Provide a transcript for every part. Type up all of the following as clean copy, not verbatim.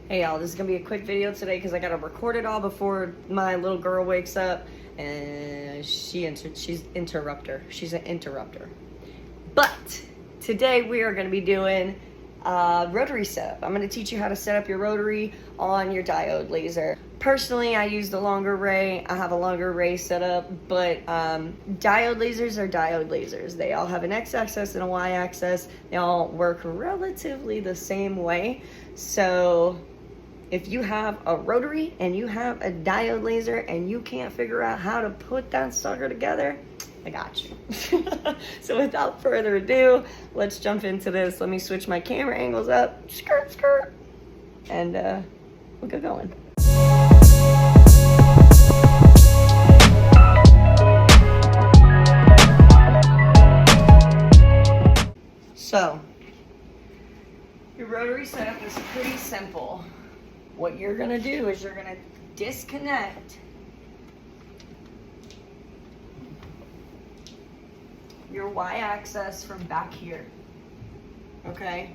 Hey y'all, this is gonna be a quick video today because I gotta record it all before my little girl wakes up, and she's interrupter. She's an interrupter. But today we are gonna be doing rotary setup. I'm gonna teach you how to set up your rotary on your diode laser. Personally, I use the longer ray. I have a longer ray setup, but diode lasers are diode lasers. They all have an x-axis and a y-axis. They all work relatively the same way. So if you have a rotary and you have a diode laser and you can't figure out how to put that sucker together, I got you. So without further ado, let's jump into this. Let me switch my camera angles up, skirt, and we'll get going. So, your rotary setup is pretty simple. What you're gonna do is you're gonna disconnect your y-axis from back here, okay?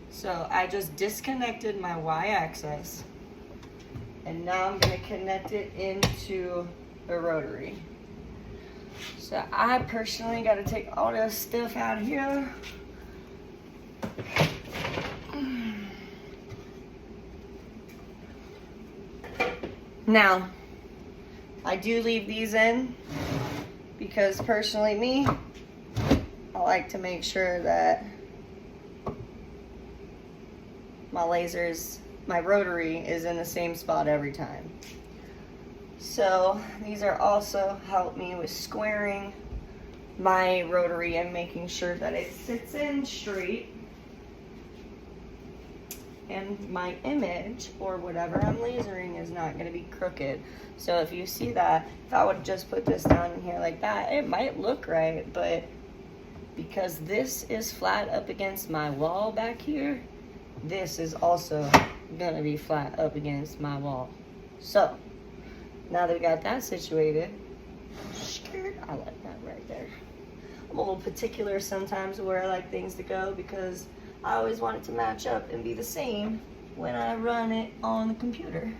So I just disconnected my y-axis, and now I'm gonna connect it into the rotary. So I personally gotta take all this stuff out here. Now, I do leave these in because personally me, I like to make sure that my rotary is in the same spot every time. So these are also help me with squaring my rotary and making sure that it sits in straight, and my image or whatever I'm lasering is not going to be crooked. So if you see that, if I would just put this down in here like that, it might look right, but because this is flat up against my wall back here, this is also going to be flat up against my wall. So now that we got that situated, I like that right there. I'm a little particular sometimes where I like things to go because I always want it to match up and be the same when I run it on the computer.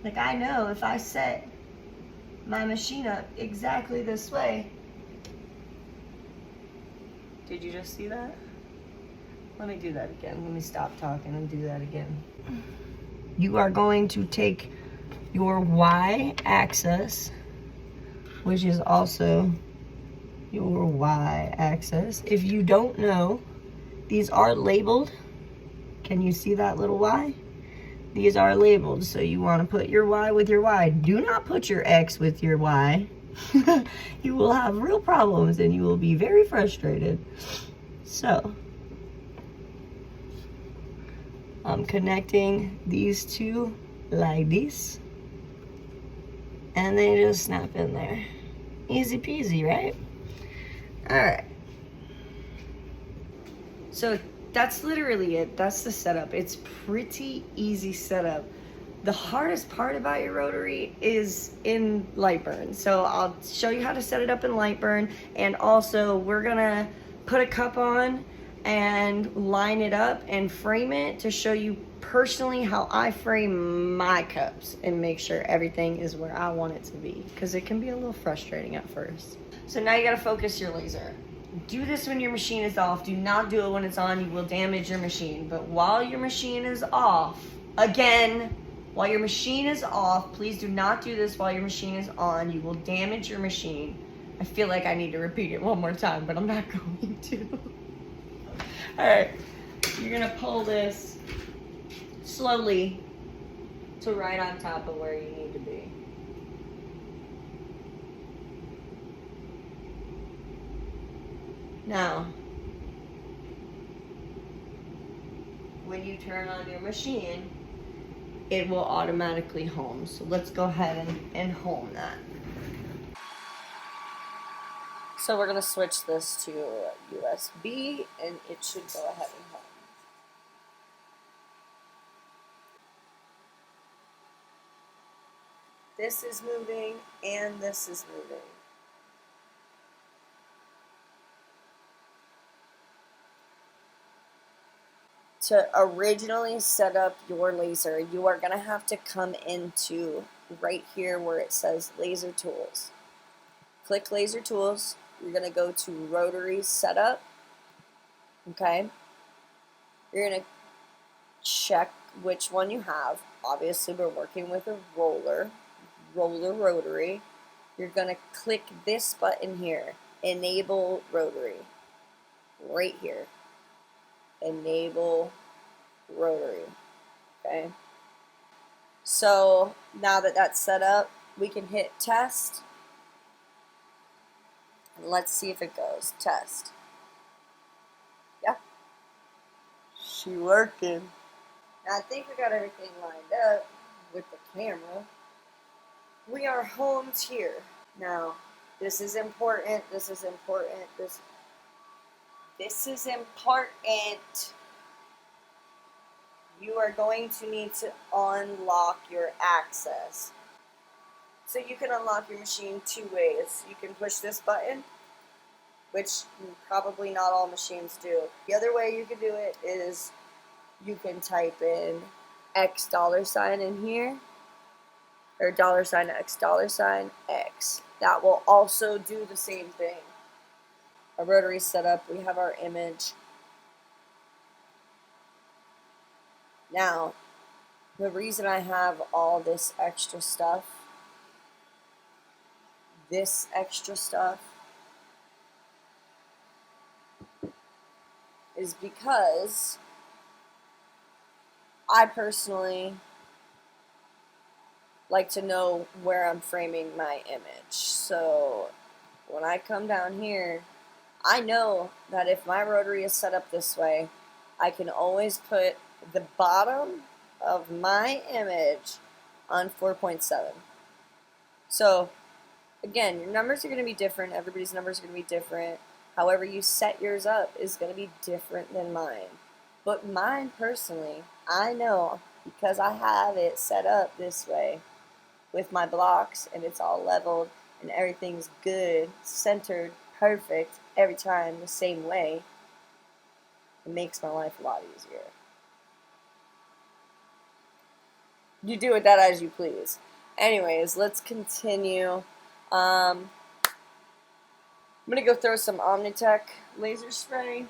Like, I know if I set my machine up exactly this way. Did you just see that? Let me do that again. Let me stop talking and do that again. You are going to take your y-axis, which is also your y-axis. If you don't know, these are labeled. Can you see that little y? These are labeled, so you want to put your y with your y. Do not put your x with your y. You will have real problems and you will be very frustrated. So, I'm connecting these two like this, and they just snap in there. Easy peasy, right? Alright. So that's literally it. That's the setup. It's pretty easy setup. The hardest part about your rotary is in lightburn. So I'll show you how to set it up in lightburn, and also we're gonna put a cup on and line it up and frame it to show you personally how I frame my cups and make sure everything is where I want it to be, because it can be a little frustrating at first. So now you gotta focus your laser. Do this when your machine is off. Do not do it when it's on. You will damage your machine. But while your machine is off, again, while your machine is off, please do not do this while your machine is on. You will damage your machine. I feel like I need to repeat it one more time, but I'm not going to. Alright, you're gonna pull this slowly to right on top of where you need to be. Now, when you turn on your machine, it will automatically home. So let's go ahead and home that. So we're gonna switch this to USB, and it should go ahead and home. This is moving and this is moving. to originally set up your laser, you are going to have to come into right here where it says laser tools. Click laser tools. You're going to go to rotary setup. Okay. You're going to check which one you have. Obviously, we're working with a roller rotary. You're going to click this button here, enable rotary, right here. Enable rotary. Okay. So now that that's set up, we can hit test. And let's see if it goes. Test. Yeah. She working. Now I think we got everything lined up with the camera. We are home here. Now, this is important. This is important. This is important. You are going to need to unlock your access. So you can unlock your machine two ways. You can push this button, which probably not all machines do. The other way you can do it is you can type in $X in here, or $X $X. That will also do the same thing. A rotary setup, we have our image. Now, the reason I have all this extra stuff, is because I personally like to know where I'm framing my image. So when I come down here, I know that if my rotary is set up this way, I can always put the bottom of my image on 4.7. So again, your numbers are going to be different. Everybody's numbers are going to be different. However you set yours up is going to be different than mine. But mine personally, I know because I have it set up this way with my blocks and it's all leveled and everything's good, centered, perfect every time the same way. It makes my life a lot easier. You do with that as you please. Anyways, let's continue. I'm going to go throw some Omnitech laser spray.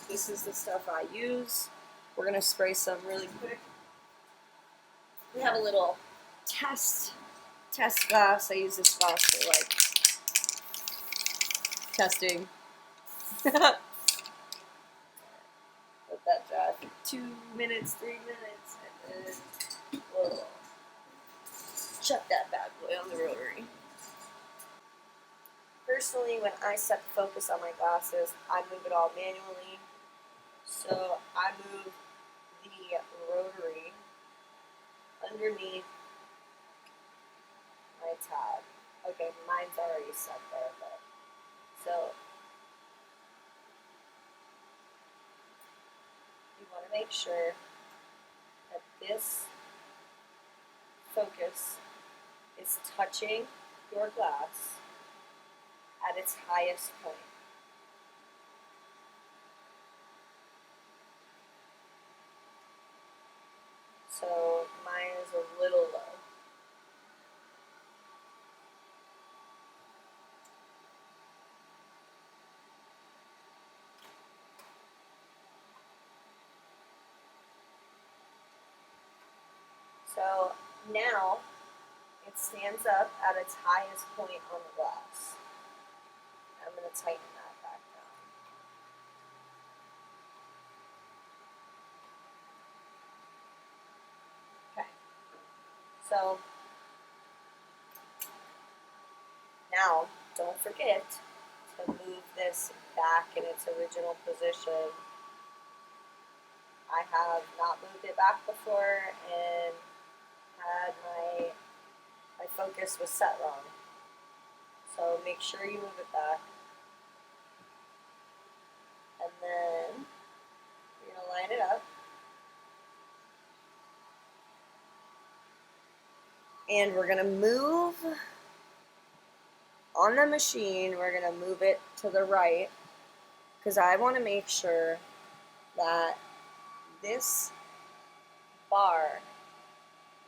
This is the stuff I use. We're going to spray some really quick. We have a little test glass. I use this glass for like testing. Let that dry for 2 minutes, 3 minutes, and then we'll chuck that bad boy on the rotary. Personally, when I set the focus on my glasses, I move it all manually. So I move the rotary underneath my tab. Okay, mine's already set there, but so you want to make sure that this focus is touching your glass at its highest point. So mine is a little low. So now it stands up at its highest point on the glass. I'm going to tighten that back down. Okay. So now don't forget to move this back in its original position. I have not moved it back before and had my focus was set wrong. So make sure you move it back. And then you're going to line it up. And we're going to move on the machine, we're going to move it to the right. because I want to make sure that this bar,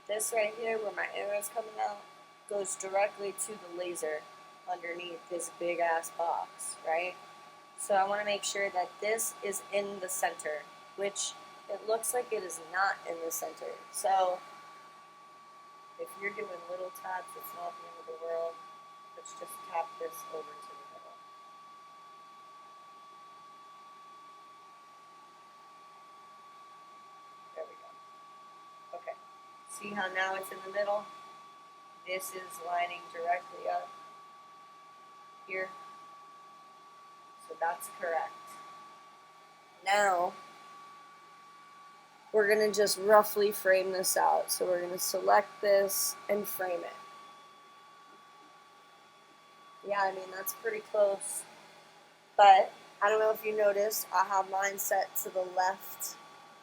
this right here where my arrow is coming out, goes directly to the laser underneath this big ass box, right? So I want to make sure that this is in the center, which it looks like it is not in the center. So if you're doing little taps, it's not the end of the world. Let's just tap this over to the middle. There we go. Okay. See how now it's in the middle? This is lining directly up here. So that's correct. Now, we're going to just roughly frame this out. So we're going to select this and frame it. Yeah, I mean, that's pretty close. But I don't know if you noticed, I have mine set to the left,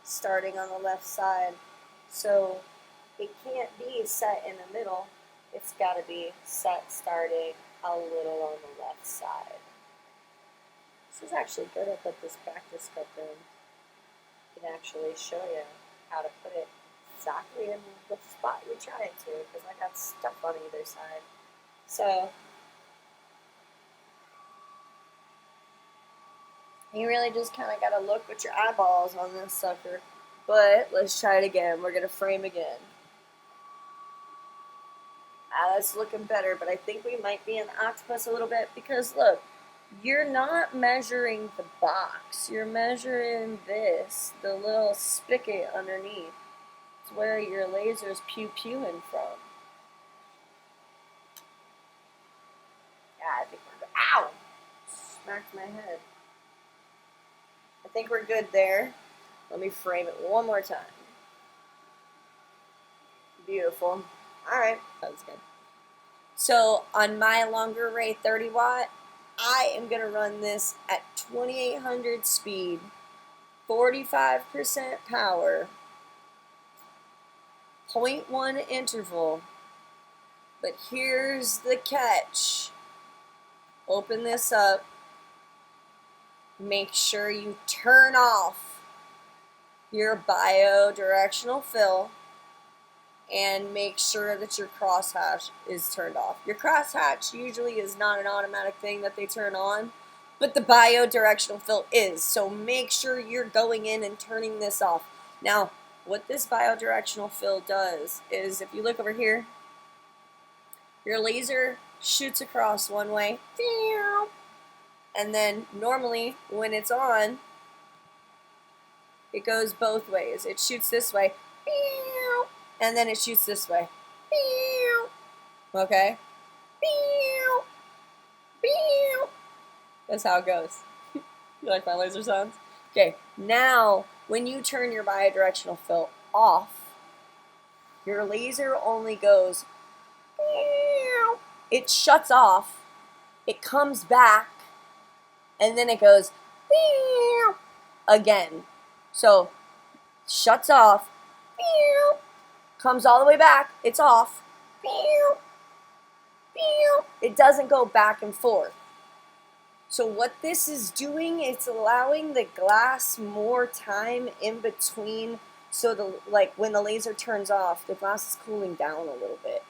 starting on the left side. So it can't be set in the middle. It's got to be set starting a little on the left side. This is actually good. I put this practice cup in. I can actually show you how to put it exactly in the spot you're trying to, because I got stuff on either side. So you really just kind of got to look with your eyeballs on this sucker. But let's try it again. We're going to frame again. That's looking better, but I think we might be an octopus a little bit because look, you're not measuring the box. You're measuring this, the little spigot underneath. It's where your laser's pew-pewing from. Yeah, I think we're good. Ow! Smacked my head. I think we're good there. Let me frame it one more time. Beautiful. Alright, that was good. So on my longer array 30 watt, I am going to run this at 2800 speed, 45% power, 0.1 interval. But here's the catch. Open this up. Make sure you turn off your bio-directional fill and make sure that your crosshatch is turned off. Your crosshatch usually is not an automatic thing that they turn on, but the bio-directional fill is. So make sure you're going in and turning this off. Now, what this bio-directional fill does is, if you look over here, your laser shoots across one way, and then normally when it's on, it goes both ways. It shoots this way, and then it shoots this way. Okay? That's how it goes. You like my laser sounds? Okay, now when you turn your bidirectional fill off, your laser only goes, it shuts off, it comes back, and then it goes again. So, shuts off, comes all the way back, it's off, it doesn't go back and forth. So what this is doing, it's allowing the glass more time in between, so when the laser turns off, the glass is cooling down a little bit.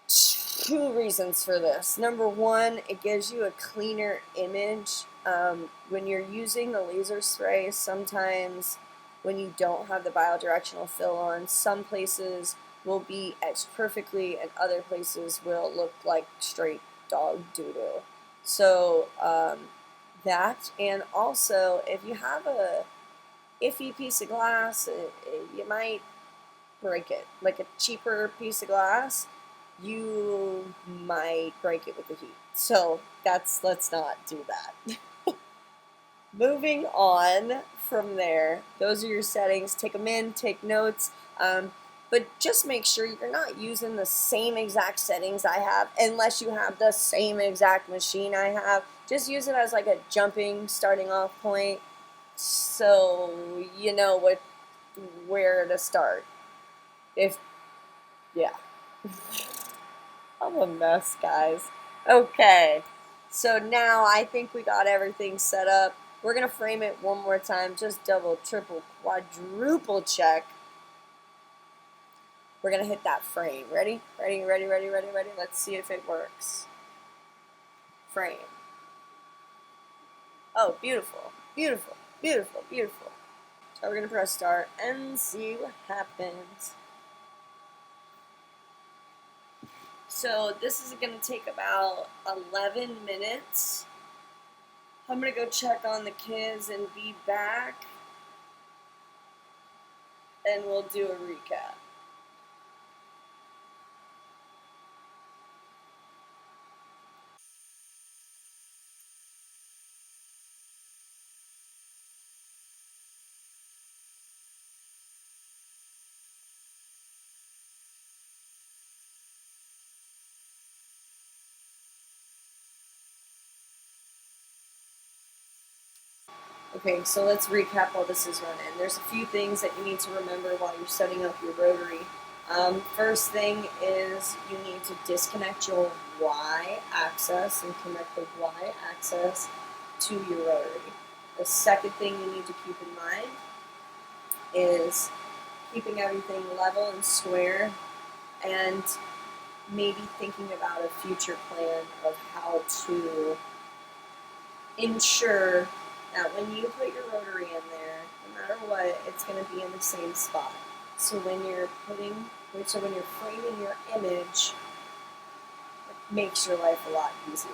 Two reasons for this. Number one, it gives you a cleaner image. When you're using the laser spray, sometimes when you don't have the bidirectional fill on, some places will be etched perfectly and other places will look like straight dog doodle. So that, and also if you have a iffy piece of glass, you might break it. Like a cheaper piece of glass, you might break it with the heat. So let's not do that. Moving on from there, those are your settings. Take them in, take notes, but just make sure you're not using the same exact settings I have unless you have the same exact machine I have. Just use it as like a jumping starting off point so you know where to start. Yeah. I'm a mess, guys. Okay, So now I think we got everything set up. We're gonna frame it one more time, just double, triple, quadruple check. We're gonna hit that frame. Ready? Ready, ready, ready, ready, ready. Let's see if it works. Frame. Oh, beautiful, beautiful, beautiful, beautiful. So we're gonna press start and see what happens. So this is gonna take about 11 minutes. I'm gonna go check on the kids and be back, and we'll do a recap. Okay, so let's recap while this is running. There's a few things that you need to remember while you're setting up your rotary. First thing is you need to disconnect your Y axis and connect the Y axis to your rotary. The second thing you need to keep in mind is keeping everything level and square, and maybe thinking about a future plan of how to ensure that when you put your rotary in there, no matter what, it's going to be in the same spot. So when you're framing your image, it makes your life a lot easier.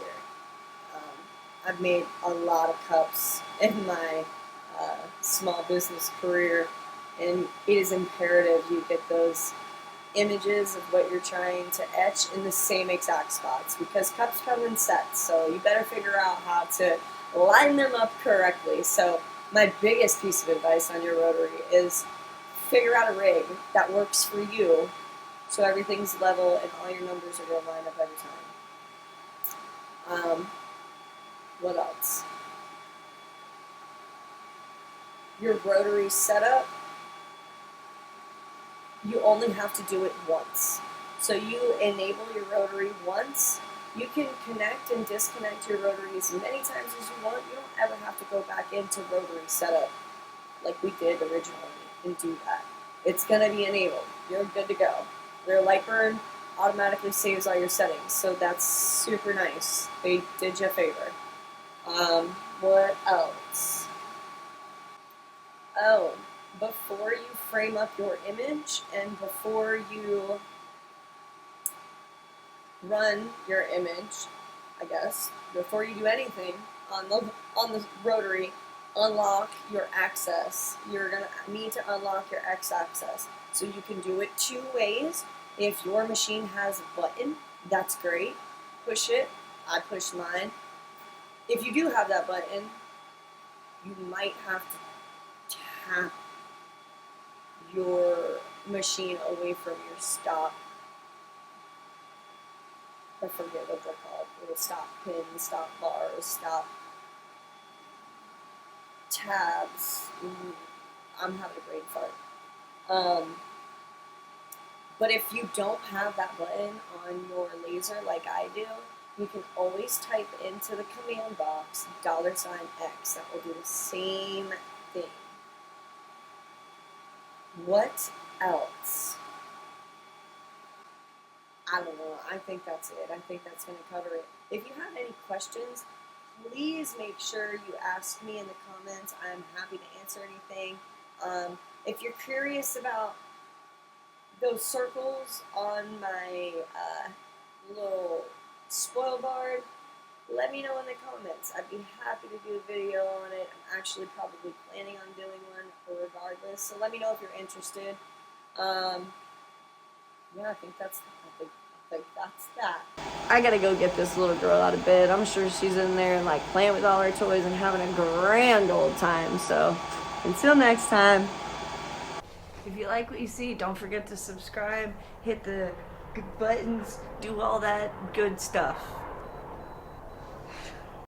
I've made a lot of cups in my small business career, and it is imperative you get those images of what you're trying to etch in the same exact spots, because cups come in sets, so you better figure out how to line them up correctly. So my biggest piece of advice on your rotary is figure out a rig that works for you, so everything's level and all your numbers are going to line up every time. What else? Your rotary setup, you only have to do it once. So you enable your rotary once. You can connect and disconnect your rotary as many times as you want. You don't ever have to go back into rotary setup like we did originally and do that. It's going to be enabled. You're good to go. Your lightburn automatically saves all your settings, so that's super nice. They did you a favor. What else? Oh, before you frame up your image and before you run your image, I guess, before you do anything on the rotary, unlock your access. You're gonna need to unlock your X axis. So you can do it two ways. If your machine has a button, that's great. Push it. I pushed mine. If you do have that button, you might have to tap your machine away from your stop. I forget what they're called. Little stop pins, stop bars, stop tabs. I'm having a brain fart. But if you don't have that button on your laser like I do, you can always type into the command box $X. That will do the same thing. What else? I don't know. I think that's it. I think that's going to cover it. If you have any questions, please make sure you ask me in the comments. I'm happy to answer anything. If you're curious about those circles on my little spoil bar, let me know in the comments. I'd be happy to do a video on it. I'm actually probably planning on doing one regardless. So let me know if you're interested. Yeah, I think that's that. I gotta go get this little girl out of bed. I'm sure she's in there like playing with all her toys and having a grand old time. So until next time. If you like what you see, don't forget to subscribe, hit the buttons, do all that good stuff.